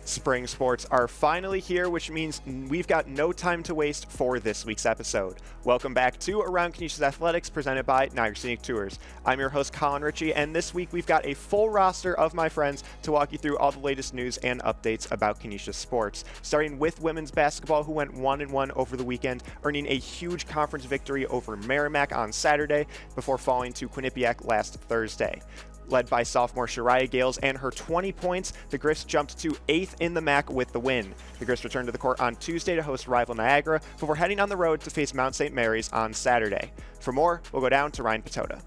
Spring sports are finally here, which means we've got no time to waste for this week's episode. Welcome back to Around Canisius Athletics, presented by Niagara Scenic Tours. I'm your host, Colin Richey, and this week we've got a full roster of my friends to walk you through all the latest news and updates about Canisius sports. Starting with women's basketball, who went 1-1 over the weekend, earning a huge conference victory over Merrimack on Saturday before falling to Quinnipiac last Thursday. Led by sophomore Shariah Gales and her 20 points, the Griffs jumped to 8th in the MAC with the win. The Griffs returned to the court on Tuesday to host rival Niagara before heading on the road to face Mount St. Mary's on Saturday. For more, we'll go down to Ryan Patota.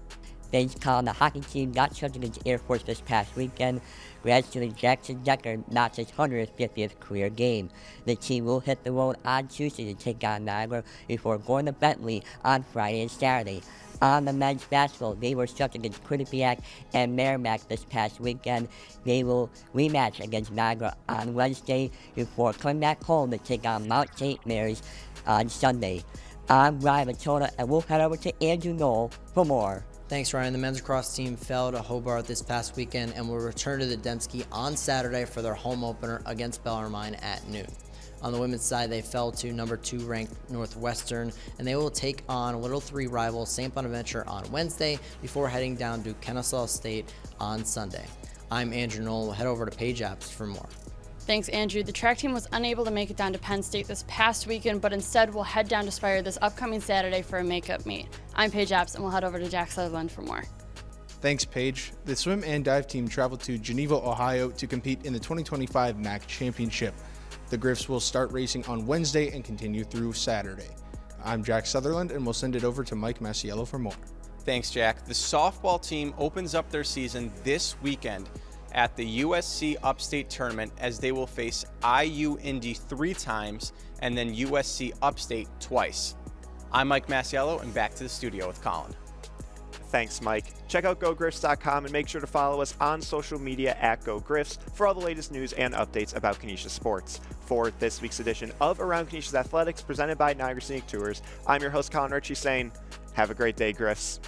Thanks, Colin. The hockey team got swept against Air Force this past weekend. Gradually, Jackson Decker notched his 150th career game. The team will hit the road on Tuesday to take on Niagara before going to Bentley on Friday and Saturday. On the men's basketball, they were swept against Quinnipiac and Merrimack this past weekend. They will rematch against Niagara on Wednesday before coming back home to take on Mount St. Mary's on Sunday. I'm Ryan Patota, and we'll head over to Andrew Nowel for more. Thanks, Ryan. The men's lacrosse team fell to Hobart this past weekend and will return to the Dembski on Saturday for their home opener against Bellarmine at noon. On the women's side, they fell to number 2 ranked Northwestern, and they will take on Little 3 rival St. Bonaventure on Wednesday before heading down to Kennesaw State on Sunday. I'm Andrew Nowel. We'll head over to Paige Apps for more. Thanks, Andrew. The track team was unable to make it down to Penn State this past weekend, but instead will head down to Spire this upcoming Saturday for a makeup meet. I'm Paige Apps, and we'll head over to Jack Sutherland for more. Thanks, Paige. The swim and dive team traveled to Geneva, Ohio to compete in the 2025 MAC Championship. The Griffs will start racing on Wednesday and continue through Saturday. I'm Jack Sutherland, and we'll send it over to Mike Masiello for more. Thanks, Jack. The softball team opens up their season this weekend at the USC Upstate Tournament as they will face IU Indy 3 times and then USC Upstate twice. I'm Mike Masiello, and back to the studio with Colin. Thanks, Mike. Check out GoGriffs.com and make sure to follow us on social media at GoGriffs for all the latest news and updates about Canisius sports. For this week's edition of Around Canisius Athletics, presented by Niagara Scenic Tours, I'm your host, Colin Richey, saying, have a great day, Griffs.